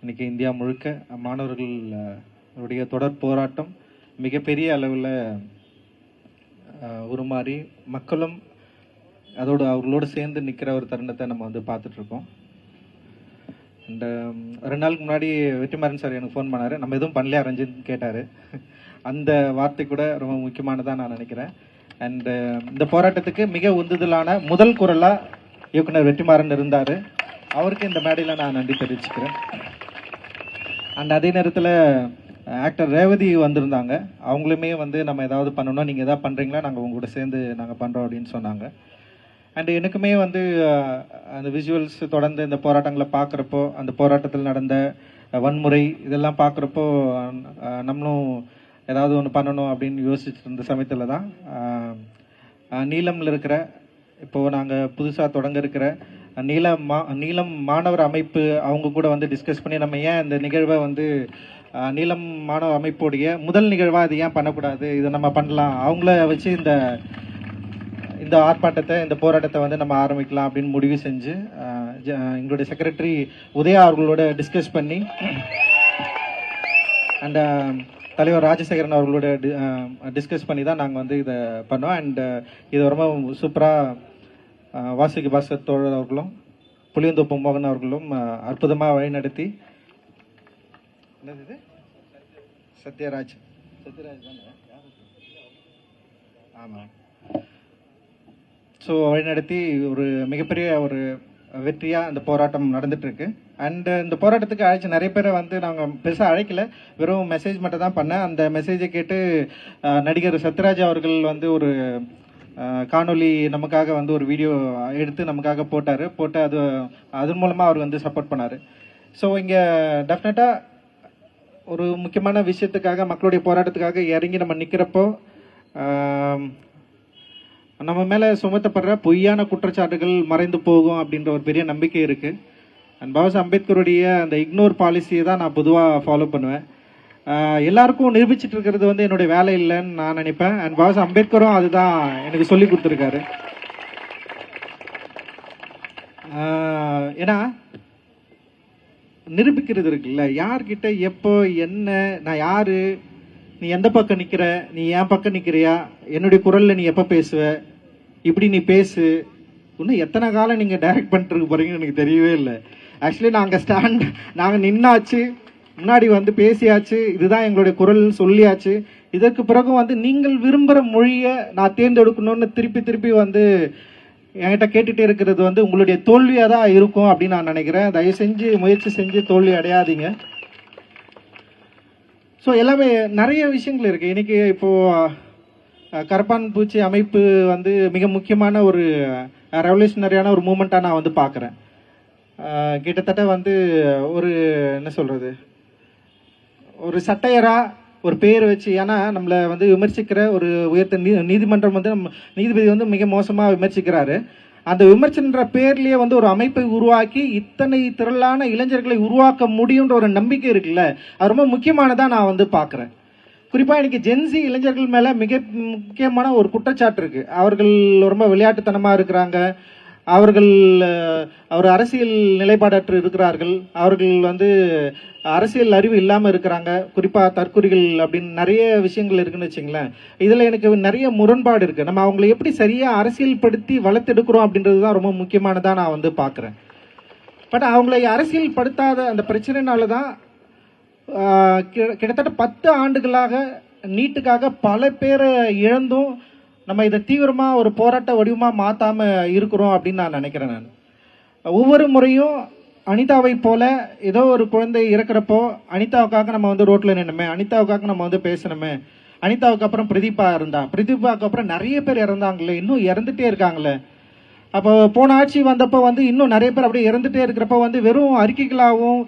இன்றைக்கி இந்தியா முழுக்க மாணவர்கள் உடைய தொடர் போராட்டம் மிகப்பெரிய அளவில் உருமாறி மக்களும் அவர்களோடு சேர்ந்து நிற்கிற ஒரு தருணத்தை நம்ம வந்து பார்த்துட்ருக்கோம். அண்ட் 2 நாளுக்கு முன்னாடி வெற்றிமாறன் சார் எனக்கு ஃபோன் பண்ணார். நம்ம எதுவும் பண்ணலையா ரஞ்சித்னு கேட்டார். அந்த வார்த்தை கூட ரொம்ப முக்கியமானதாக நான் நினைக்கிறேன். அண்டு இந்த போராட்டத்துக்கு மிக உந்துதலான முதல் குரலாக இயக்குனர் வெற்றிமாறன் இருந்தார். அவருக்கு இந்த மேடையில் நான் நன்றி தெரிவிச்சுக்கிறேன். அண்ட் அதே நேரத்தில் ஆக்டர் ரேவதி வந்திருந்தாங்க. அவங்களுமே வந்து நம்ம ஏதாவது பண்ணணும், நீங்கள் எதாவது பண்ணுறீங்களா, நாங்கள் உங்களோட சேர்ந்து நாங்கள் பண்ணுறோம் அப்படின்னு சொன்னாங்க. அண்டு எனக்குமே வந்து அந்த விஷுவல்ஸ் தொடர்ந்து இந்த போராட்டங்களை பார்க்குறப்போ, அந்த போராட்டத்தில் நடந்த வன்முறை இதெல்லாம் பார்க்குறப்போ நம்மளும் ஏதாவது ஒன்று பண்ணணும் அப்படின்னு யோசிச்சுட்டு இருந்த சமயத்தில் தான் நீலமில் இருக்கிற இப்போது நாங்கள் புதுசாக தொடங்க இருக்கிற நீலம் மாணவர் அமைப்பு அவங்க கூட வந்து டிஸ்கஸ் பண்ணி நம்ம ஏன் இந்த நிகழ்வை வந்து நீலம் மாணவர் அமைப்புடைய முதல் நிகழ்வாக அது ஏன் பண்ணக்கூடாது, இதை நம்ம பண்ணலாம், அவங்கள வச்சு இந்த ஆர்ப்பாட்டத்தை இந்த போராட்டத்தை வந்து நம்ம ஆரம்பிக்கலாம் அப்படின்னு முடிவு செஞ்சு எங்களுடைய செக்ரட்டரி உதயா அவர்களோட டிஸ்கஸ் பண்ணி அண்ட் தலைவர் ராஜசேகரன் அவர்களோட டிஸ்கஸ் பண்ணி தான் நாங்கள் வந்து இதை பண்ணோம். அண்ட் இது ரொம்ப சூப்பராக வாசுகி பாஸ்கர் தோழர் அவர்களும் புளியந்தோப்பு மோகன் அவர்களும் அற்புதமாக வழிநடத்தி, என்னது சத்யராஜ் தானே, ஆமாம், ஸோ வழிநடத்தி ஒரு மிகப்பெரிய ஒரு வெற்றியாக இந்த போராட்டம் நடந்துகிட்ருக்கு. அண்டு இந்த போராட்டத்துக்கு அழைச்ச நிறைய பேரை வந்து நாங்கள் பெருசாக அழைக்கல, வெறும் மெசேஜ் மட்டும் தான் பண்ணேன். அந்த மெசேஜை கேட்டு நடிகர் சத்யராஜ் அவர்கள் வந்து ஒரு காணொலி நமக்காக வந்து ஒரு வீடியோ எடுத்து நமக்காக போட்டு அதன் மூலமாக அவர் வந்து சப்போர்ட் பண்ணார். ஸோ இங்கே டெஃபினட்டாக ஒரு முக்கியமான விஷயத்துக்காக மக்களுடைய போராட்டத்துக்காக இறங்கி நம்ம நிற்கிறப்போ நம்ம மேலே சுமத்தப்படுற பொய்யான குற்றச்சாட்டுகள் மறைந்து போகும் அப்படின்ற ஒரு பெரிய நம்பிக்கை இருக்குது. அண்ட் பாபா அம்பேத்கருடைய அந்த இக்னோர் பாலிசியை தான் நான் பொதுவாக ஃபாலோ பண்ணுவேன். எல்லாருக்கும் நிரூபிச்சுட்டு இருக்கிறது வந்து என்னுடைய வேலை இல்லைன்னு நான் நினைப்பேன். அண்ட் பாபா அம்பேத்கரும் அதுதான் எனக்கு சொல்லி கொடுத்துருக்காரு. ஏன்னா நிரூபிக்கிறது இருக்குல்ல, யார்கிட்ட எப்போ என்ன, நான் யாரு, நீ எந்த பக்கம் நிற்கிற, நீ என் பக்கம் நிற்கிறியா, என்னுடைய குரலில் நீ எப்போ பேசுவ, இப்படி நீ பேசு, இன்னும் எத்தனை காலம் நீங்கள் டைரக்ட் பண்ணிட்டு போகிறீங்கன்னு எனக்கு தெரியவே இல்லை. ஆக்சுவலி நாங்கள் நின்னாச்சு, முன்னாடி வந்து பேசியாச்சு, இதுதான் எங்களுடைய குரல்னு சொல்லியாச்சு. இதற்கு பிறகு வந்து நீங்கள் விரும்புகிற மொழியை நான் தேர்ந்தெடுக்கணும்னு திருப்பி வந்து என்கிட்ட கேட்டுகிட்டே இருக்கிறது வந்து உங்களுடைய தோல்வியாக தான் இருக்கும் அப்படின்னு நான் நினைக்கிறேன். தயவு செஞ்சு முயற்சி செஞ்சு தோல்வி அடையாதீங்க. ஸோ எல்லாமே நிறைய விஷயங்கள் இருக்குது. இன்றைக்கி இப்போது கரப்பான் பூச்சி அமைப்பு வந்து மிக முக்கியமான ஒரு ரெவல்யூஷனரியான ஒரு மூமெண்ட்டாக நான் வந்து பார்க்குறேன். கிட்டத்தட்ட வந்து ஒரு என்ன சொல்கிறது, ஒரு சட்டையராக ஒரு பேர் வச்சு, ஏன்னா நம்மளை வந்து விமர்சிக்கிற ஒரு உயர்த்த நீதிமன்றம் வந்து நீதிபதி வந்து மிக மோசமாக விமர்சிக்கிறாரு. அந்த விமர்சனன்ற பேர்லேயே வந்து ஒரு அமைப்பை உருவாக்கி இத்தனை திரளான இளைஞர்களை உருவாக்க முடியுன்ற ஒரு நம்பிக்கை இருக்குல்ல, அது ரொம்ப முக்கியமானதாக நான் வந்து பார்க்குறேன். குறிப்பாக இன்றைக்கி ஜென்சி இளைஞர்கள் மேலே மிக முக்கியமான ஒரு குற்றச்சாட்டு இருக்குது. அவர்கள் ரொம்ப விளையாட்டுத்தனமாக இருக்கிறாங்க, அவர்கள் அரசியல் நிலைப்பாடற்று இருக்கிறார்கள், அவர்கள் வந்து அரசியல் அறிவு இல்லாமல் இருக்கிறாங்க, குறிப்பாக தற்கொலைகள் அப்படின்னு நிறைய விஷயங்கள் இருக்குன்னு வச்சுங்களேன். இதில் எனக்கு நிறைய முரண்பாடு இருக்குது. நம்ம அவங்களை எப்படி சரியாக அரசியல் படுத்தி வளர்த்தெடுக்கிறோம் அப்படின்றது தான் ரொம்ப முக்கியமானதாக நான் வந்து பார்க்குறேன். பட் அவங்களை அரசியல் படுத்தாத அந்த பிரச்சனைனால தான் கிட்டத்தட்ட 10 ஆண்டுகளாக நீட்டுக்காக பல பேரை இழந்தும் நம்ம இதை தீவிரமாக ஒரு போராட்ட வடிவமாக மாற்றாமல் இருக்கிறோம் அப்படின்னு நான் நினைக்கிறேன். நான் ஒவ்வொரு முறையும் அனிதாவை போல ஏதோ ஒரு குழந்தை இறக்குறப்போ அனிதாவுக்காக நம்ம வந்து ரோட்டில் நின்னுமே, அனிதாவுக்காக நம்ம வந்து பேசணுமே, அனிதாவுக்கு அப்புறம் பிரதீபாவுக்கு அப்புறம் நிறைய பேர் இறந்தாங்களே, இன்னும் இறந்துட்டே இருக்காங்களே. அப்போ போன ஆட்சி வந்தப்போ வந்து இன்னும் நிறைய பேர் அப்படியே இறந்துட்டே இருக்கிறப்ப வந்து வெறும் அறிக்கைகளாகவும்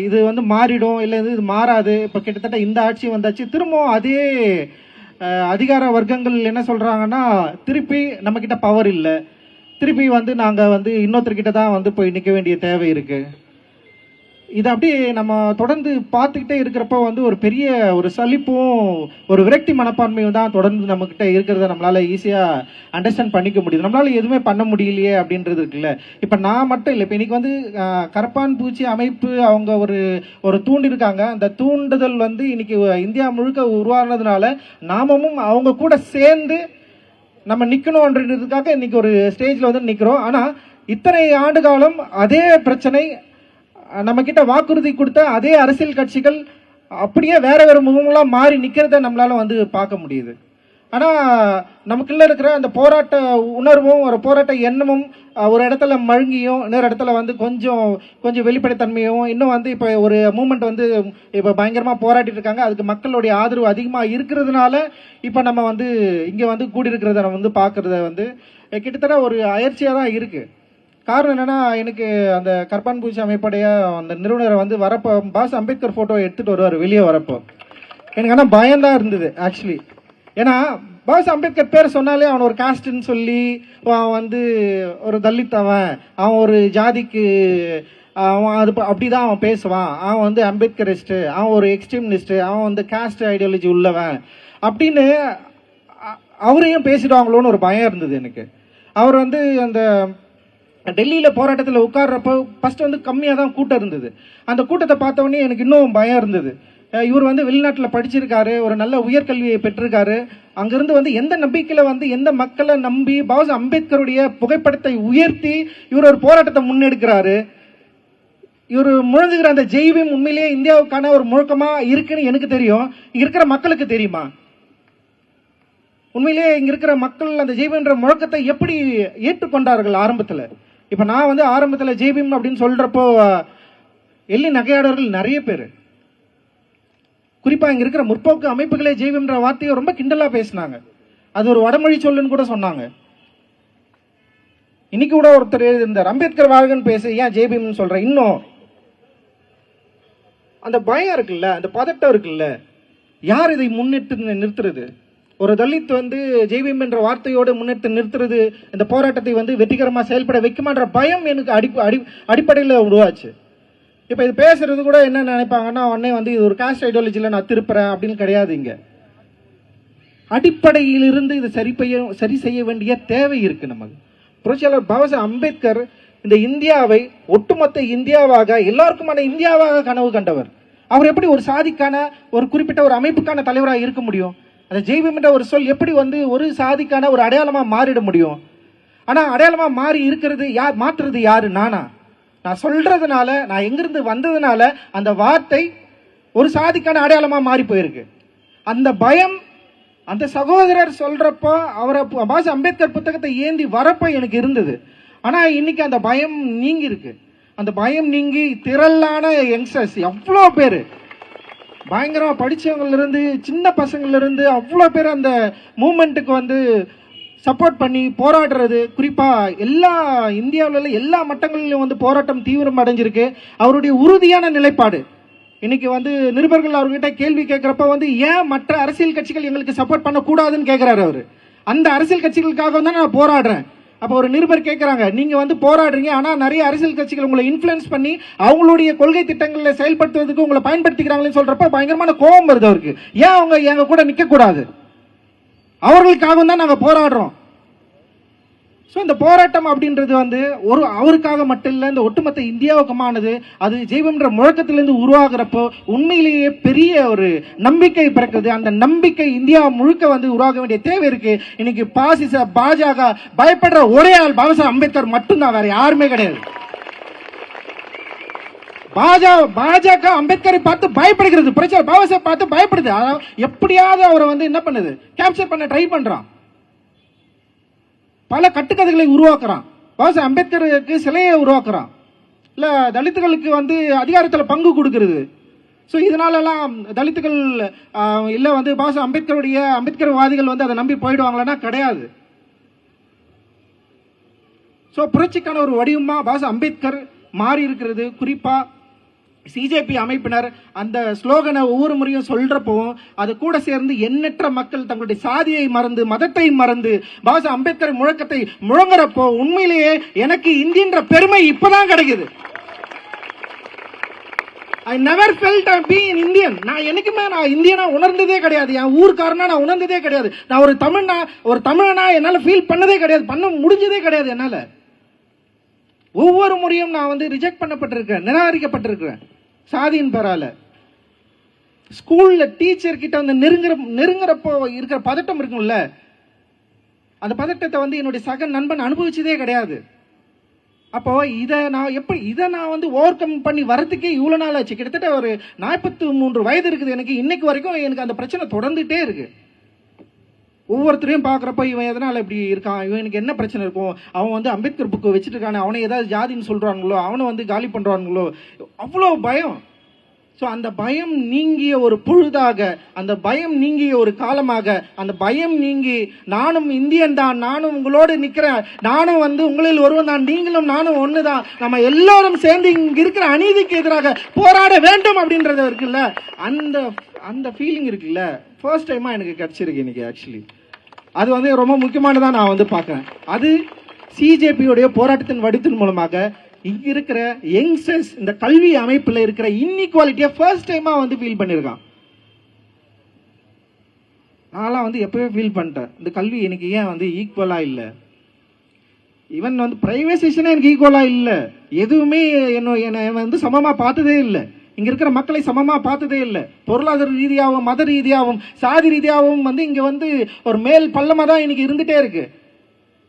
இது வந்து மாறிடும், இல்லை இது மாறாது. இப்போ கிட்டத்தட்ட இந்த ஆட்சி வந்தாச்சு, திரும்பவும் அதே அதிகார வர்க்கங்கள் என்ன சொல்கிறாங்கன்னா, திருப்பி நம்மக்கிட்ட பவர் இல்லை, திருப்பி வந்து நாங்கள் வந்து இன்னொருத்தர்கிட்ட தான் வந்து போய் நிற்க வேண்டிய தேவை இருக்குது. இதை அப்படி நம்ம தொடர்ந்து பார்த்துக்கிட்டே இருக்கிறப்ப வந்து ஒரு பெரிய ஒரு சலிப்பும் ஒரு விரக்தி மனப்பான்மையும் தான் தொடர்ந்து நம்மக்கிட்ட இருக்கிறத நம்மளால ஈஸியாக அண்டர்ஸ்டாண்ட் பண்ணிக்க முடியுது. நம்மளால எதுவுமே பண்ண முடியலையே அப்படின்றது இருக்குல்ல. இப்போ நான் மட்டும் இல்லை, இப்போ இன்னைக்கு வந்து கரப்பான் பூச்சி அமைப்பு அவங்க ஒரு தூண்டிருக்காங்க. அந்த தூண்டுதல் வந்து இன்னைக்கு இந்தியா முழுக்க உருவானதுனால நாமமும் அவங்க கூட சேர்ந்து நம்ம நிற்கணும்ன்றதுக்காக இன்னைக்கு ஒரு ஸ்டேஜில் வந்து நிற்கிறோம். ஆனால் இத்தனை ஆண்டு காலம் அதே பிரச்சனை நம்ம கிட்ட வாக்குறுதி கொடுத்த அதே அரசியல் கட்சிகள் அப்படியே வேற வேற முகமெல்லாம் மாறி நிக்கிறத நம்மளால வந்து பார்க்க முடியுது. ஆனா நமக்குள்ள இருக்கிற அந்த போராட்ட உணர்வும் ஒரு போராட்ட எண்ணமும் ஒரு இடத்துல மழுங்கியும் இன்னொரு இடத்துல வந்து கொஞ்சம் வெளிப்படைத்தன்மையும் இன்னும் வந்து இப்போ ஒரு மூமெண்ட் வந்து இப்போ பயங்கரமா போராட்டிட்டு இருக்காங்க. அதுக்கு மக்களுடைய ஆதரவு அதிகமாக இருக்கிறதுனால இப்போ நம்ம வந்து இங்கே வந்து கூடியிருக்கிறத நம்ம வந்து பார்க்கறத வந்து கிட்டத்தட்ட ஒரு அயற்சியாக தான் இருக்கு. காரணம் என்னன்னா, எனக்கு அந்த கரப்பான் பூச்சி அமைப்புடைய அந்த நிறுவனரை வந்து வரப்போ பாஸ் அம்பேத்கர் போட்டோ எடுத்துட்டு வருவார் வெளியே வரப்போ. எனக்கு ஆனால் பயம்தான் இருந்தது ஆக்சுவலி. ஏன்னா பாஸ் அம்பேத்கர் பேர் சொன்னாலே அவன் ஒரு காஸ்ட்னு சொல்லி அவன் வந்து ஒரு தலித், அவன் ஒரு ஜாதிக்கு அவன் அது அப்படிதான் அவன் பேசுவான், அவன் வந்து அம்பேத்கரிஸ்ட், அவன் ஒரு எக்ஸ்ட்ரீமிஸ்ட், அவன் வந்து காஸ்ட் ஐடியாலஜி உள்ளவன் அப்படின்னு அவரையும் பேசிடுவாங்களோன்னு ஒரு பயம் இருந்தது எனக்கு. அவர் வந்து அந்த டெல்லியில் போராட்டத்தில் உட்கார்றப்போ ஃபர்ஸ்ட் வந்து கம்மியாக தான் கூட்டம் இருந்தது. அந்த கூட்டத்தை பார்த்தவொடனே எனக்கு இன்னும் பயம் இருந்தது. இவர் வந்து வெளிநாட்டில் படிச்சிருக்காரு, ஒரு நல்ல உயர்கல்வியை பெற்றிருக்காரு. அங்கிருந்து வந்து எந்த நம்பிக்கையில் வந்து எந்த மக்களை நம்பி பாஸ் அம்பேத்கருடைய புகைப்படத்தை உயர்த்தி இவர் ஒரு போராட்டத்தை முன்னெடுக்கிறாரு. இவர் முழங்குகிற அந்த ஜெய்பீம் உண்மையிலேயே இந்தியாவுக்கான ஒரு முழக்கமா இருக்குன்னு எனக்கு தெரியும். இங்க இருக்கிற மக்களுக்கு தெரியுமா? உண்மையிலேயே இங்க இருக்கிற மக்கள் அந்த ஜெய்பீம்ன்ற முழக்கத்தை எப்படி ஏற்றுக்கொண்டார்கள் ஆரம்பத்தில்? இப்ப நான் வந்து ஆரம்பத்தில் ஜெய்பீம் அப்படின்னு சொல்றப்போ எள்ளி நகையாடவர்கள் நிறைய பேர், குறிப்பா இங்க இருக்கிற முற்போக்கு அமைப்புகளே ஜெய்பீம்ன்ற வார்த்தையை ரொம்ப கிண்டலா பேசினாங்க. அது ஒரு வடமொழி சொல்லுன்னு கூட சொன்னாங்க. இன்னைக்கு கூட ஒருத்தர் எழுதியிருந்தார், அம்பேத்கர் வாழ்கன்னு பேச ஏன் ஜெய்பீம்னு சொல்ற. இன்னும் அந்த பயம் இருக்குல்ல, அந்த பதட்டம் இருக்குல்ல, யார் இதை முன்னிட்டு நிறுத்துறது? ஒரு தலித் வந்து ஜெய்பீம் என்ற வார்த்தையோடு முன்னெடுத்து நிறுத்துறது இந்த போராட்டத்தை வந்து வெற்றிகரமாக செயல்பட வைக்குமான்ற பயம் எனக்கு அடிப்படையில் உருவாச்சு. இப்போ இது பேசுறது கூட என்ன நினைப்பாங்கன்னா, உடனே வந்து இது ஒரு காஸ்ட் ஐடியாலஜியில் நான் திருப்புறேன் அப்படின்னு கிடையாது. இங்க அடிப்படையிலிருந்து இது சரி செய்ய வேண்டிய தேவை இருக்கு நமக்கு. புரட்சியாளர் பாபா அம்பேத்கர் இந்த இந்தியாவை ஒட்டுமொத்த இந்தியாவாக எல்லாருக்குமான இந்தியாவாக கனவு கண்டவர். அவர் எப்படி ஒரு சாதிக்கான ஒரு குறிப்பிட்ட ஒரு அமைப்புக்கான தலைவராக இருக்க முடியும்? அந்த ஜெய்பீம் என்ற ஒரு சொல் எப்படி வந்து ஒரு சாதிக்கான ஒரு அடையாளமா மாறிட முடியும்? ஆனா அடையாளமா மாறி இருக்கிறது யார்? மாற்றுறது யாரு? நான் சொல்றதுனால, நான் எங்கிருந்து வந்ததுனால அந்த வார்த்தை ஒரு சாதிக்கான அடையாளமா மாறி போயிருக்கு. அந்த பயம் அந்த சகோதரர் சொல்றப்போ அவரை பாஸ் அம்பேத்கர் புத்தகத்தை ஏந்தி வரப்போ எனக்கு இருந்தது. ஆனா இன்னைக்கு அந்த பயம் நீங்கி இருக்கு. அந்த பயம் நீங்கி திரளான யங்ஸ்டர்ஸ் எவ்வளோ பேர் பயங்கரமா படிச்சவங்கல இருந்து சின்ன பசங்கள்ல இருந்து அவ்வளோ பேர் அந்த மூமெண்ட்டுக்கு வந்து சப்போர்ட் பண்ணி போராடுறது. குறிப்பா எல்லா இந்தியாவில எல்லா மட்டங்களிலும் வந்து போராட்டம் தீவிரம் அடைஞ்சிருக்கு. அவருடைய உறுதியான நிலைப்பாடு இன்னைக்கு வந்து நிருபர்கள் அவர்கிட்ட கேள்வி கேட்கிறப்ப வந்து ஏன் மற்ற அரசியல் கட்சிகள் எங்களுக்கு சப்போர்ட் பண்ணக்கூடாதுன்னு கேட்கிறாரு அவரு. அந்த அரசியல் கட்சிகளுக்காக தான் நான் போராடுறேன். அப்போ ஒரு நிருபர் கேட்கிறாங்க, நீங்க வந்து போராடுறீங்க, ஆனா நிறைய அரசியல் கட்சிகள் உங்களை இன்ஃபுளுன்ஸ் பண்ணி அவங்களுடைய கொள்கை திட்டங்களை செயல்படுத்துவதற்கு உங்களை பயன்படுத்திக்கிறாங்கன்னு சொல்றப்ப பயங்கரமான கோபம் வருது அவருக்கு. ஏன் அவங்க எங்க கூட நிக்க கூடாது? அவர்களுக்காக தான் நாங்க போராடுறோம். ஸோ இந்த போராட்டம் அப்படின்றது வந்து ஒரு அவருக்காக மட்டும் இல்லை, இந்த ஒட்டுமொத்த இந்தியாவுக்குமானது. அது ஜெய்பீம்ன்ற முழக்கத்திலிருந்து உருவாகிறப்போ உண்மையிலேயே பெரிய ஒரு நம்பிக்கை பிறக்குது. அந்த நம்பிக்கை இந்தியா முழுக்க வந்து உருவாக வேண்டிய தேவை இருக்கு. இன்னைக்கு பாசிச பாஜக பயப்படுற ஒரே ஆள் பாபா சாஹேப் அம்பேத்கர் மட்டும்தான், வேற யாருமே கிடையாது. பாஜக அம்பேத்கரை பார்த்து பயப்படுகிறது, புரட்சியாளர் பாபா சாஹேப் பார்த்து பயப்படுது. எப்படியாவது அவரை வந்து என்ன பண்ணுது, கேப்சர் பண்ண ட்ரை பண்றான். பல கட்டுக்கதைகளை உருவாக்குறான். பாபா அம்பேத்கருக்கு சிலையை உருவாக்குறான். இல்ல தலித்துகளுக்கு வந்து அதிகாரத்தில் பங்கு கொடுக்கிறது. ஸோ இதனாலலாம் தலித்துகள் இல்ல வந்து பாபா அம்பேத்கர்வாதிகள் வந்து அதை நம்பி போயிடுவாங்களா? கிடையாது. ஸோ புரட்சிக்கான ஒரு வடிவமா பாபா அம்பேத்கர் மாறி இருக்கிறது. குறிப்பா சிஜேபி அமைப்பினர் அந்த ஸ்லோகனை ஒவ்வொரு முறையும் சொல்றப்பவும் அது கூட சேர்ந்து எண்ணற்ற மக்கள் தங்களுடைய சாதியை மறந்து மதத்தை மறந்து பாபா அம்பேத்கர் முழக்கத்தை முழங்குறப்போ உண்மையிலேயே எனக்கு இந்தியன்ற பெருமை இப்பதான் கிடைக்குது. I never felt being Indian. நான் என்னைக்குமே நான் இந்தியனா உணர்ந்ததே கிடையாது. என் ஊர்க்காரனா நான் உணர்ந்ததே கிடையாது. நான் ஒரு தமிழனா என்னால ஃபீல் பண்ணதே கிடையாது. பண்ண முடிஞ்சதே கிடையாது என்னால. ஒவ்வொரு முறையும் நான் வந்து ரிஜெக்ட் பண்ணப்பட்டிருக்கேன், நிராகரிக்கப்பட்டிருக்கிறேன் சாதியின் பெறால. ஸ்கூல்ல டீச்சர் கிட்ட வந்து நெருங்குறப்போ இருக்கிற பதட்டம் இருக்கும்ல, அந்த பதட்டத்தை வந்து என்னுடைய சக நண்பன் அனுபவிச்சதே கிடையாது. அப்போ இதை நான் வந்து ஓவர் கம் பண்ணி வரதுக்கே இவ்வளவு நாள் ஆச்சு. கிட்டத்தட்ட ஒரு 43 வயது இருக்குது எனக்கு. இன்னைக்கு வரைக்கும் எனக்கு அந்த பிரச்சனை தொடர்ந்துட்டே இருக்கு. ஒவ்வொருத்தரையும் பார்க்குறப்ப இவன் எதனால இப்படி இருக்கான், இவனுக்கு என்ன பிரச்சனை இருக்கும், அவன் வந்து அம்பேத்கர் புக்கு வச்சுட்டு இருக்கானே, அவனை ஏதாவது ஜாதின்னு சொல்றாங்களோ, அவனை வந்து காலி பண்றாங்களோ, அவ்வளோ பயம். ஸோ அந்த பயம் நீங்கிய ஒரு பொழுதாக, அந்த பயம் நீங்கிய ஒரு காலமாக, அந்த பயம் நீங்கி நானும் இந்தியன் தான், நானும் உங்களோடு நிற்கிறேன், நானும் வந்து உங்களில் ஒருவன் தான், நீங்களும் நானும் ஒன்று தான், நம்ம எல்லாரும் சேர்ந்து இங்கே இருக்கிற அநீதிக்கு எதிராக போராட வேண்டும் அப்படின்றது இருக்குல்ல, அந்த ஃபீலிங் இருக்குல்ல, ஃபர்ஸ்ட் டைமா எனக்கு கிடைச்சிருக்கு இன்னைக்கு. ஆக்சுவலி அது வந்து ரொம்ப முக்கியமானதா நான் வந்து பார்க்குறேன். அது சிஜேபியோடைய போராட்டத்தின் வடித்தின் மூலமாக இங்க இருக்கிற யங்ஸ்டர்ஸ், இந்த கல்வி அமைப்பில் இருக்கிற இன்இக்வாலிட்டியை ஃபர்ஸ்ட் டைமா வந்து ஃபீல் பண்ணியிருக்கான். நான்லாம் வந்து எப்பவே ஃபீல் பண்ணிட்டேன், இந்த கல்வி எனக்கு ஏன் வந்து ஈக்குவலா இல்லை, ஈவன் வந்து பிரைவேசேஷனே எனக்கு ஈக்குவலா இல்லை, எதுவுமே என்ன வந்து சமமா பார்த்ததே இல்லை, இங்க இருக்கிற மக்களை சமமா பார்த்ததே இல்லை, பொருளாதார ரீதியாகவும் மத ரீதியாகவும் சாதி ரீதியாகவும் வந்து இங்க வந்து ஒரு மேல் பள்ளமா தான் இன்னைக்கு இருந்துட்டே இருக்கு.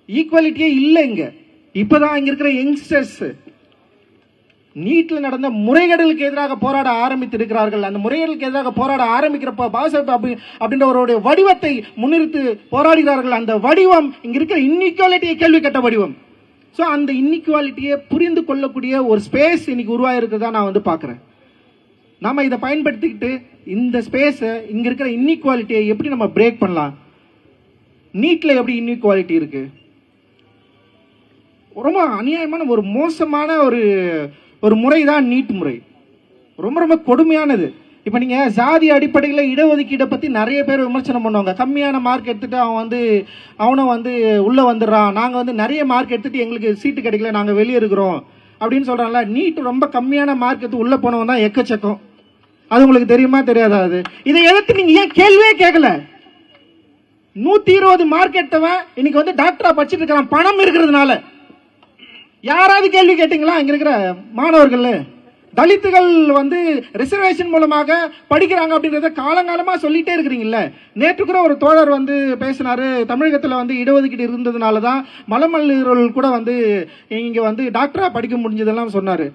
ஈக்குவாலிட்டியே இல்லை இங்க. இப்பதான் இங்க இருக்கிற யங்ஸ்டர்ஸ் நீட்ல நடந்த முறைகேடுகளுக்கு எதிராக போராட ஆரம்பித்து இருக்கிறார்கள். அந்த முறைகேடுகளுக்கு எதிராக போராட ஆரம்பிக்கிறப்ப பாபாசாஹிப் அப்படின்றவருடைய வடிவத்தை முன்னிறுத்தி போராடுகிறார்கள். அந்த வடிவம் இங்க இருக்கிற இன்இக்வாலிட்டியை கேள்வி கட்ட வடிவம். ஸோ அந்த இன்இக்வாலிட்டியை புரிந்து கொள்ளக்கூடிய ஒரு ஸ்பேஸ் இன்னைக்கு உருவாயிருக்கிறதா நான் வந்து பார்க்குறேன். நாம இதை பயன்படுத்திக்கிட்டு இந்த ஸ்பேஸை, இங்க இருக்கிற இன்இக்வாலிட்டியை எப்படி நம்ம பிரேக் பண்ணலாம். நீட்ல எப்படி இன்இக்வாலிட்டி இருக்கு, ரொம்ப அநியாயமான ஒரு மோசமான ஒரு முறை தான் நீட் முறை. ரொம்ப ரொம்ப கொடுமையானது. இப்போ நீங்க சாதி அடிப்படையில் இடஒதுக்கீடை பத்தி நிறைய பேர் விமர்சனம் பண்ணுவாங்க. கம்மியான மார்க் எடுத்துட்டு அவனும் வந்து உள்ள வந்துடுறான், நாங்க வந்து நிறைய மார்க் எடுத்துட்டு எங்களுக்கு சீட்டு கிடைக்கல, நாங்க வெளியே இருக்கிறோம் அப்படின்னு சொல்றாங்கல்ல. நீட் ரொம்ப கம்மியான மார்க் எடுத்து உள்ள போனவன் தான் எக்கச்சக்கம். அது உங்களுக்கு தெரியுமா தெரியாதா? அது இதை எதிர்த்து நீங்க ஏன் கேள்வியே கேட்கல? 120 மார்க் எடுத்தவன் இன்னைக்கு வந்து டாக்டரா படிச்சுட்டு இருக்கிறான், பணம் இருக்கிறதுனால. யாராவது கேள்வி கேட்டீங்களா? இங்க இருக்கிற மாணவர்கள், தலித்துகள் வந்து ரிசர்வேஷன் மூலமாக படிக்கிறாங்க அப்படின்றத காலங்காலமா சொல்லிட்டே இருக்கிறீங்கல்ல. நேற்று கூட ஒரு தோழர் வந்து பேசினாரு, தமிழகத்தில் வந்து இடஒதுக்கீடு இருந்ததுனால தான் மலமல்லீரல் கூட வந்து இங்க வந்து டாக்டரா படிக்க முடிஞ்சதெல்லாம் சொன்னாரு.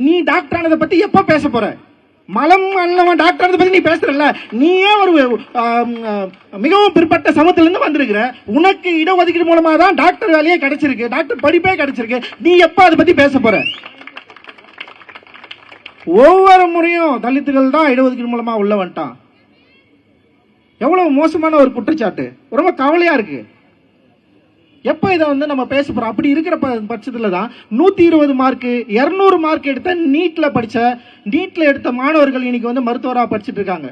நீ டாக்டர் ஆனதை பத்தி எப்ப பேச போற? மலம் அல்லவன் டாக்டர் ஆனதை பத்தி நீ பேசுறல்ல. நீயே ஒரு மிகவும் பிற்பட்ட சமூகத்திலிருந்து வந்திருக்கிற, உனக்கு இடஒதுக்கீடு மூலமா தான் டாக்டர் வேலையே கிடைச்சிருக்கு, டாக்டர் படிப்பே கிடைச்சிருக்கு. நீ எப்ப அதை பத்தி பேச போற? ஒவ்வொரு முறையும் தலித்துகள் தான் இடஒதுக்கீடு மூலமா உள்ள வந்துட்டான். எவ்வளவு மோசமான ஒரு குற்றச்சாட்டு, ரொம்ப கவலையா இருக்கு. எப்ப இதை வந்து நம்ம பேச போறோம்? அப்படி இருக்கிற பட்சத்துல தான் 120 மார்க் 200 மார்க் எடுத்த நீட்ல எடுத்த மாணவர்கள் இன்னைக்கு வந்து மருத்துவராக படிச்சுட்டு இருக்காங்க.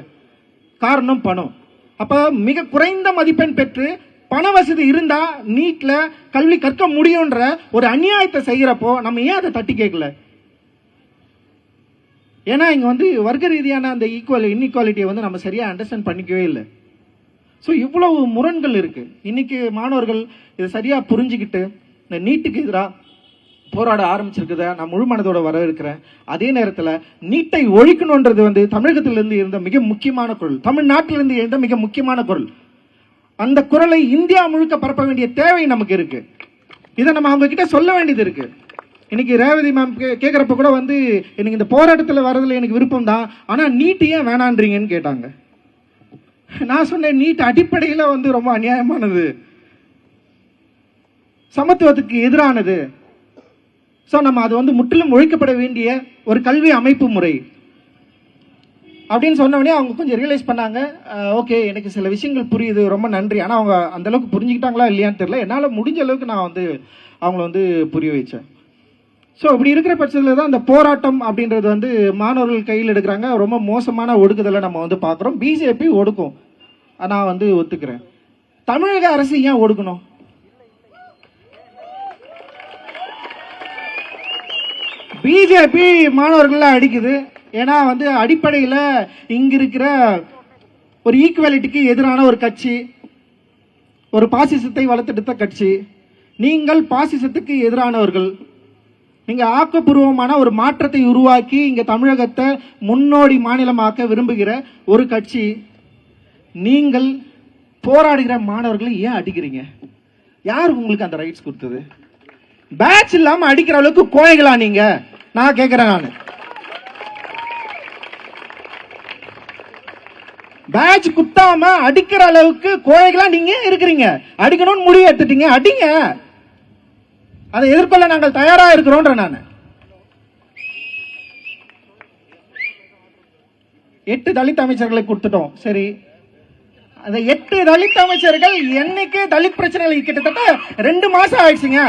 காரணம் பணம். அப்ப மிக குறைந்த மதிப்பெண் பெற்று பண வசதி இருந்தா நீட்ல கல்வி கற்க முடியும்ன்ற ஒரு அநியாயத்தை செய்யறப்போ நம்ம ஏன் அதை தட்டி கேட்கல? ஏன்னா இங்க வந்து வர்க்க ரீதியான அந்த இன்இக்வாலிட்டியை வந்து நம்ம சரியா அண்டர்ஸ்டாண்ட் பண்ணிக்கவே இல்லை. ஸோ இவ்வளவு முரண்கள் இருக்கு. இன்னைக்கு மாணவர்கள் இதை சரியா புரிஞ்சுக்கிட்டு இந்த நீட்டுக்கு எதிராக போராட ஆரம்பிச்சிருக்கிறத நான் முழு மனதோட வரவேற்கிறேன். அதே நேரத்தில் நீட்டை ஒழிக்கணுன்றது வந்து தமிழகத்திலிருந்து இருந்த மிக முக்கியமான குரல், தமிழ்நாட்டிலிருந்து இருந்த மிக முக்கியமான குரல். அந்த குரலை இந்தியா முழுக்க பரப்ப வேண்டிய தேவை நமக்கு இருக்கு. இதை நம்ம அவங்க கிட்ட சொல்ல வேண்டியது இருக்கு. இன்னைக்கு ரேவதி மேம் கேட்குறப்ப கூட வந்து எனக்கு இந்த போராட்டத்தில் வர்றதுல எனக்கு விருப்பம் தான், ஆனால் நீட் ஏன் வேணான்றீங்கன்னு கேட்டாங்க. நான் சொன்னேன், நீட் அடிப்படையில் வந்து ரொம்ப அநியாயமானது, சமத்துவத்துக்கு எதிரானது. ஸோ நம்ம அது வந்து முற்றிலும் ஒழிக்கப்பட வேண்டிய ஒரு கல்வி அமைப்பு முறை அப்படின்னு சொன்னவொடனே அவங்க கொஞ்சம் ரியலைஸ் பண்ணாங்க. ஓகே, எனக்கு சில விஷயங்கள் புரியுது, ரொம்ப நன்றி. ஆனால் அவங்க அந்த அளவுக்கு புரிஞ்சுக்கிட்டாங்களா இல்லையான்னு தெரியல. என்னால் முடிஞ்ச அளவுக்கு நான் வந்து அவங்கள வந்து புரிய வச்சேன். ஸோ இப்படி இருக்கிற பட்சத்தில் தான் இந்த போராட்டம் அப்படின்றது வந்து மாணவர்கள் கையில் எடுக்கிறாங்க. ரொம்ப மோசமான ஒடுக்குதலை நம்ம வந்து பார்க்குறோம். பிஜேபி ஒடுக்கும், நான் வந்து ஒத்துக்கிறேன். தமிழக அரசு ஏன் ஒடுக்கணும்? பிஜேபி மாணவர்கள் அடிக்குது, ஏன்னா வந்து அடிப்படையில் இங்க இருக்கிற ஒரு ஈக்குவாலிட்டிக்கு எதிரான ஒரு கட்சி, ஒரு பாசிசத்தை வளர்த்தெடுத்த கட்சி. நீங்கள் பாசிசத்துக்கு எதிரானவர்கள். நீங்க ஆக்கப்பூர்வமான ஒரு மாற்றத்தை உருவாக்கி இங்க தமிழகத்தை முன்னோடி மாநிலமாக்க விரும்புகிற ஒரு கட்சி. நீங்கள் போராடுகிற மாணவர்களை ஏன் அடிக்கிறீங்க? யார் உங்களுக்கு அந்த ரைட்ஸ் கொடுத்தது? பேட்ச் இல்லாம அடிக்கிற அளவுக்கு கோழைகளா நீங்க? நான் கேட்கிறேன். நான் பேட்ச் குத்தாம அடிக்கிற அளவுக்கு கோழைகளா நீங்க இருக்கிறீங்க. அடிக்கணும்னு முடிவு எடுத்துட்டீங்க, அடிங்க. அதை எதிர்கொள்ள நாங்கள் தயாரா இருக்கிறோம். நான் 8 தலித் அமைச்சர்களை கொடுத்துட்டோம். சரி, அந்த 8 தலித் அமைச்சர்கள் என்னைக்கு தலித் பிரச்சனைகள் கிட்டத்தட்ட 2 மாசம் ஆயிடுச்சுங்க.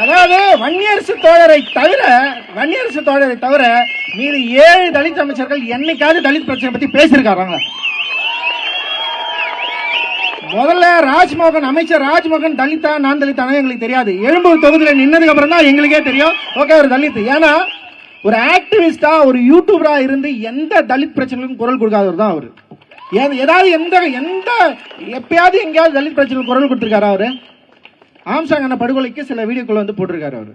அதாவது வன்னியரசு தோழரை தவிர மீது 7 தலித் அமைச்சர்கள் என்னைக்காவது தலித் பிரச்சனை பத்தி பேசியிருக்காங்க? முதல்ல ராஜ்மோகன், அமைச்சர் ராஜ்மோகன் தலித்தா நான் தலித்தானே எங்களுக்கு தெரியாது. எழும்பூர் தொகுதியில் நின்னதுக்கு அப்புறம் தான் எங்களுக்கே தெரியும், ஓகே ஒரு தலித். ஏன்னா ஒரு ஆக்டிவிஸ்டா, ஒரு யூடியூபரா இருந்து எந்த தலித் பிரச்சனைக்கும் குரல் கொடுக்காதவர் தான் அவரு. ஏதாவது எந்த எப்பயாவது எங்கேயாவது தலித் பிரச்சனைக்கு குரல் கொடுத்திருக்காரு அவரு? ஆம்சாங் அண்ணா படுகொலைக்கு சில வீடியோக்கள் வந்து போட்டிருக்காரு அவரு.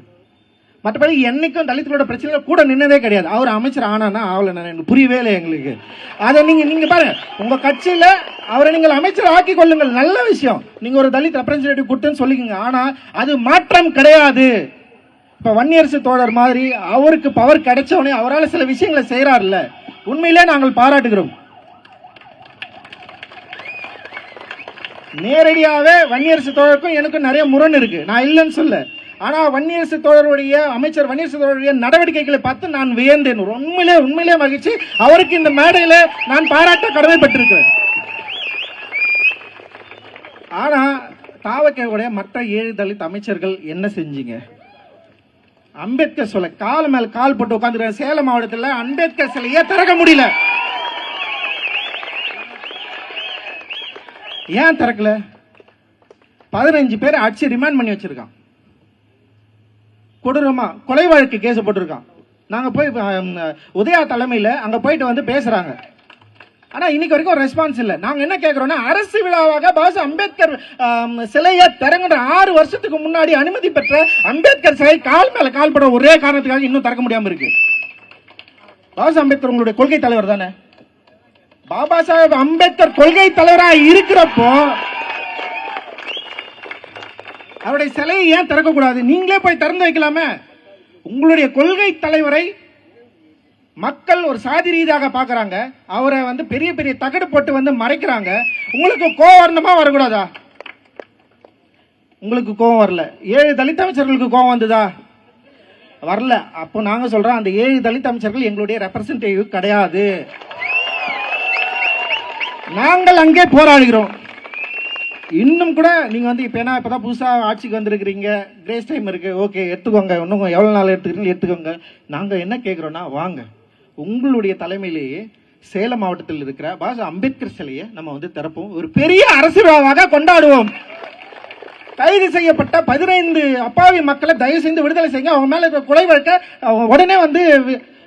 மற்றபடி என்னைக்கும் தலித்துகளோட பிரச்சனை கூட நின்னதே கிடையாது. அவர் அமைச்சர் ஆனானா ஆகல, எனக்கு புரியவே இல்லை எங்களுக்கு. அதை நீங்க பாருங்க, உங்க கட்சியில அவரை நீங்கள் அமைச்சர் ஆக்கி கொள்ளுங்கள், நல்ல விஷயம். நீங்க ஒரு தலித் ரெப்ரசன்டேட்டிவ் கொடுத்துன்னு சொல்லிக்கோங்க. ஆனா அது மாற்றம் கிடையாது. இப்ப வன்னியரசு தோழர் மாதிரி அவருக்கு பவர் கிடைச்சவனே அவரால் சில விஷயங்களை செய்யறாருல்ல, உண்மையிலே நாங்கள் பாராட்டுகிறோம். நேரடியாவே வன்னியரசு தோழருக்கும் எனக்கும் நிறைய முரண் இருக்கு, நான் இல்லைன்னு சொல்ல. ஆனா வன்னியரசு தோழருடைய அமைச்சர் வன்னியரசு தோழருடைய நடவடிக்கைகளை பார்த்து நான் வியந்தேன். உண்மையிலே மகிழ்ச்சி. அவருக்கு இந்த மேடையில நான் பாராட்ட கடமைப்பட்டிருக்கிறேன். ஆனா தாவக்கவுடைய மற்ற 7 தலித் அமைச்சர்கள் என்ன செஞ்சீங்க? அம்பேத்கர் சிலை கால் மேல கால் போட்டு உட்கார்ந்து சேலம் மாவட்டத்தில் அம்பேத்கர் சிலையே திறக்க முடியல. ஏன் திறக்கல? 15 பேர் அடிச்சு ரிமாண்ட் பண்ணி வச்சிருக்கான். கொடூரமா கொலை வழக்கு கேஸ் போட்டிருக்கான். நாங்க போய் உதயா தலைமையில அங்க போயிட்டு வந்து பேசுறாங்க. ஆனா இன்னைக்கு வரைக்கும் ஒரு ரெஸ்பான்ஸ் இல்ல. நாங்க என்ன கேட்கிறோம்னா, அரசு விழாவாக பாஸ் அம்பேத்கர் சிலையை திறங்குற 6 வருஷத்துக்கு முன்னாடி அனுமதி பெற்ற அம்பேத்கர் சிலை கால் மேல கால் பட ஒரே காரணத்துக்காக இன்னும் திறக்க முடியாம இருக்கு. பாஸ் அம்பேத்கர் உங்களுடைய கொள்கை தலைவர் தானே? பாபா சாஹேப் அம்பேத்கர் கொள்கை தலைவராக இருக்கிறப்போ அவருடைய சிலையை ஏன் திறக்க கூடாது? நீங்களே போய் திறந்து வைக்கலாமே. உங்களுடைய கொள்கை தலைவரை மக்கள் ஒரு சாதி ரீதியாக பாக்குறாங்க, அவரை வந்து பெரிய பெரிய தகடு போட்டு வந்து மறைக்கிறாங்க. உங்களுக்கு கோவம் வரணுமா வரக்கூடாதா? உங்களுக்கு கோவம் வரல. 7 தலித் அமைச்சர்களுக்கு கோவம் வந்ததா? வரல. அப்போ நாங்க சொல்றோம், அந்த 7 தலித் அமைச்சர்கள் எங்களுடைய ரெப்ரசன்டேட்டிவ் கிடையாது. நாங்கள் அங்கே போராடுகிறோம். இன்னும் கூட நீங்க வந்து இப்பதான் புதுசா ஆட்சிக்கு வந்திருக்கிறீங்க, கிரேஸ் டைம் இருக்கு, ஓகே எடுத்துக்கோங்க, இன்னும் எவ்வளவு நாள் எடுத்துக்கிறீங்க எடுத்துக்கோங்க. நாங்க என்ன கேட்கிறோம்னா, வாங்க உங்களுடைய தலைமையிலேயே சேலம் மாவட்டத்தில் இருக்கிற பாபா அம்பேத்கர் சிலையை நம்ம வந்து திறப்போம், ஒரு பெரிய அரசு விழாவாக கொண்டாடுவோம். கைது செய்யப்பட்ட 15 அப்பாவி மக்களை தயவு செய்து விடுதலை செய்யுங்க. அவங்க மேல இருக்கிற கொலை வழக்க உடனே வந்து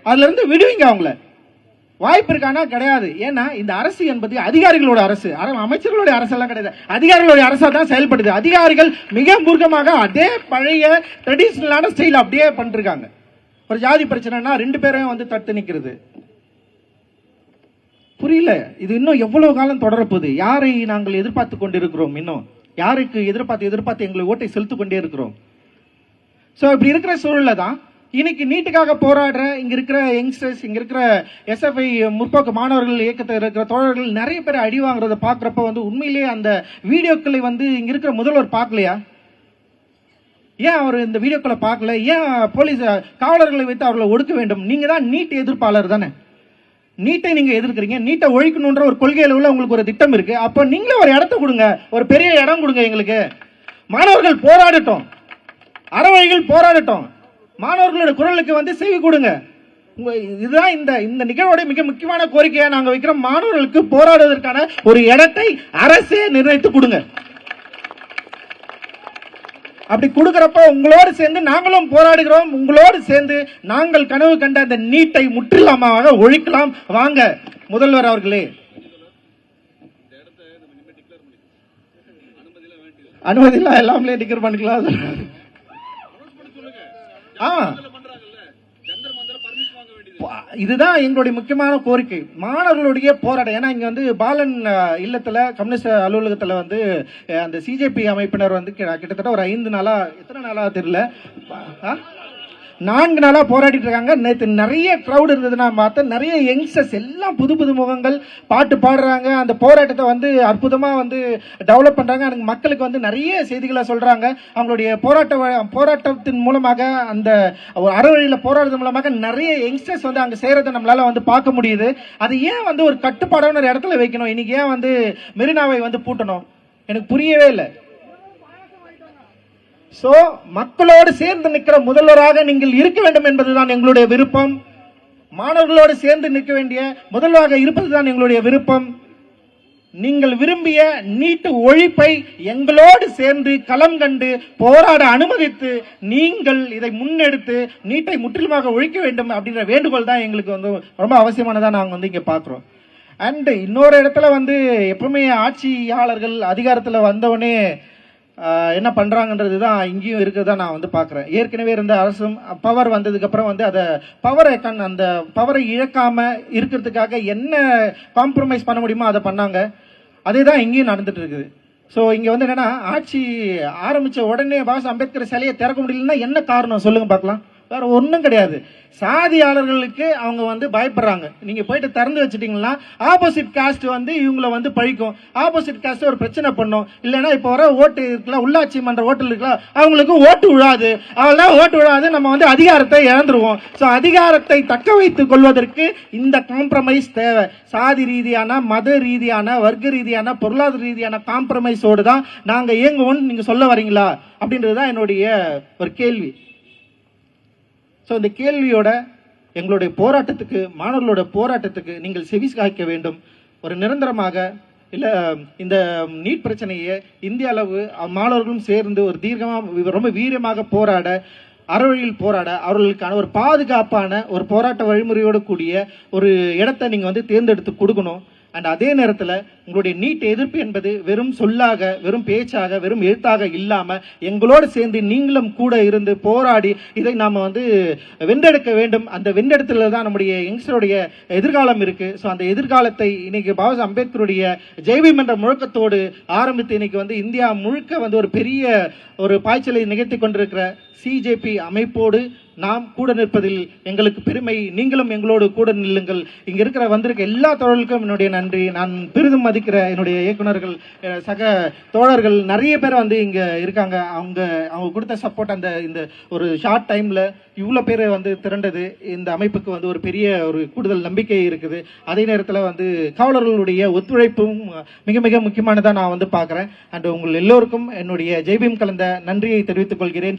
அதுல இருந்து விடுவீங்க. அவங்கள வாய்ப்பு இருக்கானா? கிடையாது. ஏன்னா இந்த அரசு என்பது அதிகாரிகளோட அரசு, அமைச்சர்களுடைய அரசு எல்லாம் கிடையாது, அதிகாரிகளுடைய அரசா தான் செயல்படுது. அதிகாரிகள் மிக மூர்க்கமாக அதே பழைய ட்ரெடிஷனலான ஸ்டைல் அப்படியே பண்ணிருக்காங்க. ஒரு ஜாதி பிரச்சனைனா 2 பேரையும் வந்து தடுத்து நிக்கிறது. புரியல, இது இன்னும் எவ்வளவு காலம் தொடரப்போகுது? யாரை நாங்கள் எதிர்பார்த்து கொண்டிருக்கிறோம்? இன்னும் யாருக்கு எதிர்பார்த்து எங்களை ஓட்டை செலுத்திக் கொண்டே இருக்கிறோம். சோ இப்படி இருக்கிற சூழல்ல தான் இன்னைக்கு நீட்டுக்காக போராடுற இங்க இருக்கிற யங்ஸ்டர்ஸ், இங்க இருக்கிற எஸ்எஃப்ஐ முற்போக்கு மாணவர்கள் இயக்கத்தில் இருக்கிற தோழர்கள் நிறைய பேர் அடி வாங்குறத பாக்குறப்ப வந்து உண்மையிலேயே அந்த வீடியோக்களை வந்து இங்க இருக்கிற முதல்வர் பார்க்கலையா? ஏன் அவர் இந்த வீடியோக்களை பார்க்கல? ஏன் போலீஸ் காவலர்களை வைத்து அவர்களை ஒடுக்க வேண்டும்? நீங்க தான் நீட் எதிர்ப்பாளர் தானே, நீட்டை நீங்க எதிர்க்கிறீங்க. நீட்டை ஒழிக்கணும்ன்ற ஒரு கொள்கையில உள்ள உங்களுக்கு ஒரு திட்டம் இருக்கு. அப்ப நீங்களே ஒரு இடத்த கொடுங்க, ஒரு பெரிய இடம் கொடுங்க எங்களுக்கு. மாணவர்கள் போராடட்டும், அறவழிகள் போராடட்டும், மாணவர்களோட குரலுக்கு வந்து செய்தி கொடுங்க. இதுதான் இந்த நிகழ்வோட மிக முக்கியமான கோரிக்கையா நாங்க வைக்கிறோம். மாணவர்களுக்கு போராடுவதற்கான ஒரு இடத்தை அரசே நிர்ணயித்து கொடுங்க. அப்படி கொடுக்கறப்ப உங்களோடு சேர்ந்து நாங்களும் போராடுகிறோம். உங்களோடு சேர்ந்து நாங்கள் கனவு கண்ட அந்த நீட்டை முற்றிலுமாக ஒழிக்கலாம். வாங்க முதல்வர் அவர்களே. அனுமதிலாம் எல்லாமே டிக்கெட் பண்ணிக்கலாம். இதுதான் எங்களுடைய முக்கியமான கோரிக்கை, மாணவர்களுடைய போராட்டம். ஏன்னா இங்க வந்து பாலன் இல்லத்துல கம்யூனிஸ்ட் அலுவலகத்துல வந்து அந்த சிஜேபி அமைப்பினர் வந்து கிட்டத்தட்ட ஒரு 5 நாளா, எத்தனை நாளா தெரியல, 4 நாளா போராடிட்டு இருக்காங்க. நேற்று நிறைய கிரௌட் இருந்தது, நான் பார்த்தேன். நிறைய யங்ஸ்டர்ஸ் எல்லாம் புது புது முகங்கள் பாட்டு பாடுறாங்க. அந்த போராட்டத்தை வந்து அற்புதமா வந்து டெவலப் பண்றாங்க. எனக்கு மக்களுக்கு வந்து நிறைய செய்திகளை சொல்றாங்க. அவங்களுடைய போராட்டத்தின் மூலமாக, அந்த அறவழியில போராடுறது மூலமாக நிறைய யங்ஸ்டர்ஸ் வந்து அங்க சேரதை நம்மளால வந்து பார்க்க முடியுது. அது ஏன் வந்து ஒரு கட்டுப்பாடான ஒரு இடத்துல வைக்கணும்? இன்னைக்கு ஏன் வந்து மெரினாவை வந்து பூட்டணும்? எனக்கு புரியவே இல்லை. சோ மக்களோடு சேர்ந்து நிற்கிற முதல்வராக நீங்கள் இருக்க வேண்டும் என்பதுதான் எங்களுடைய விருப்பம். மாணவர்களோடு சேர்ந்து நிற்க வேண்டிய முதல்வராக இருப்பதுதான் எங்களுடைய விருப்பம். நீங்கள் விரும்பிய நீட் ஒழிப்பை எங்களோடு சேர்ந்து களம் கண்டு போராட அனுமதித்து நீங்கள் இதை முன்னெடுத்து நீட்டை முற்றிலுமாக ஒழிக்க வேண்டும் அப்படின்ற வேண்டுகோள் தான் எங்களுக்கு வந்து ரொம்ப அவசியமானதா நாங்கள் வந்து இங்க பாக்குறோம். அண்ட் இன்னொரு இடத்துல வந்து எப்பவுமே ஆட்சியாளர்கள் அதிகாரத்தில் வந்தவனே என்ன பண்றாங்கன்றது தான் இங்கேயும் இருக்கிறதா நான் வந்து பார்க்குறேன். ஏற்கனவே இருந்த அரசும் பவர் வந்ததுக்கு அப்புறம் வந்து அதை அந்த பவரை இழக்காம இருக்கிறதுக்காக என்ன காம்ப்ரமைஸ் பண்ண முடியுமோ அதை பண்ணாங்க. அதே தான் இங்கேயும் நடந்துட்டு இருக்குது. ஸோ இங்க வந்து என்னன்னா, ஆட்சி ஆரம்பிச்ச உடனே பாஸ் அம்பேத்கர் சிலையை திறக்க முடியலன்னா என்ன காரணம் சொல்லுங்க பார்க்கலாம். வேற ஒன்றும் கிடையாது. சாதியாளர்களுக்கு அவங்க வந்து பயப்படுறாங்க. நீங்க போயிட்டு திறந்து வச்சுட்டீங்கன்னா ஆப்போசிட் காஸ்ட் வந்து இவங்களை வந்து பழிக்கும். ஆப்போசிட் காஸ்ட் ஒரு பிரச்சனை பண்ணும். இல்லைன்னா இப்போ வர ஓட்டு இருக்கலாம், உள்ளாட்சி மன்ற ஓட்டு இருக்கலாம், அவங்களுக்கு ஓட்டு விழாது. அவங்களாம் ஓட்டு விழாது, நம்ம வந்து அதிகாரத்தை இழந்துருவோம். ஸோ அதிகாரத்தை தக்க வைத்துக் கொள்வதற்கு இந்த காம்ப்ரமைஸ் தேவை. சாதி ரீதியான, மத ரீதியான, வர்க்க ரீதியான, பொருளாதார ரீதியான காம்ப்ரமைஸோடு தான் நாங்க இயங்குவோம்னு நீங்க சொல்ல வரீங்களா அப்படின்றதுதான் என்னுடைய ஒரு கேள்வி. ஸோ இந்த கேள்வியோட எங்களுடைய போராட்டத்துக்கு, மாணவர்களோட போராட்டத்துக்கு நீங்கள் செவி சாய்க்க வேண்டும். ஒரு நிரந்தரமாக இல்லை இந்த நீட் பிரச்சனையை இந்திய அளவு மாணவர்களும் சேர்ந்து ஒரு தீர்க்கமாக ரொம்ப வீரியமாக போராட, அறவழியில் போராட, அவர்களுக்கான ஒரு பாதுகாப்பான ஒரு போராட்ட வழிமுறையோடு கூடிய ஒரு இடத்தை நீங்கள் வந்து தேர்ந்தெடுத்து கொடுக்கணும். அண்ட் அதே நேரத்தில் உங்களுடைய நீட் எதிர்ப்பு என்பது வெறும் சொல்லாக, வெறும் பேச்சாக, வெறும் எழுத்தாக இல்லாமல் எங்களோடு சேர்ந்து நீங்களும் கூட இருந்து போராடி இதை நாம் வந்து வென்றெடுக்க வேண்டும். அந்த வென்றெடுத்துல தான் நம்முடைய யங்ஸ்டருடைய எதிர்காலம் இருக்கு. ஸோ அந்த எதிர்காலத்தை இன்னைக்கு பாபா அம்பேத்கருடைய ஜெய்பீம் என்ற முழக்கத்தோடு ஆரம்பித்து இன்னைக்கு வந்து இந்தியா முழுக்க வந்து ஒரு பெரிய ஒரு பாய்ச்சலை நிகழ்த்தி கொண்டிருக்கிற சிஜேபி அமைப்போடு நாம் கூட நிற்பதில் எங்களுக்கு பெருமை. நீங்களும் எங்களோடு கூட நில்லுங்கள். இங்க இருக்கிற வந்திருக்க எல்லா தோழர்களுக்கும் என்னுடைய நன்றி. நான் பெரிதும் மதிக்கிற என்னுடைய இயக்குநர்கள், சக தோழர்கள் நிறைய பேர் வந்து இங்க இருக்காங்க. அவங்க கொடுத்த சப்போர்ட், அந்த இந்த ஒரு ஷார்ட் டைம்ல இவ்வளோ பேர் வந்து திரண்டது இந்த அமைப்புக்கு வந்து ஒரு பெரிய ஒரு கூடுதல் நம்பிக்கை இருக்குது. அதே நேரத்தில் வந்து காவலர்களுடைய ஒத்துழைப்பும் மிக மிக முக்கியமானதாக நான் வந்து பார்க்குறேன். அண்ட் உங்கள் எல்லோருக்கும் என்னுடைய ஜெய்பீம் கலந்த நன்றியை தெரிவித்துக் கொள்கிறேன்.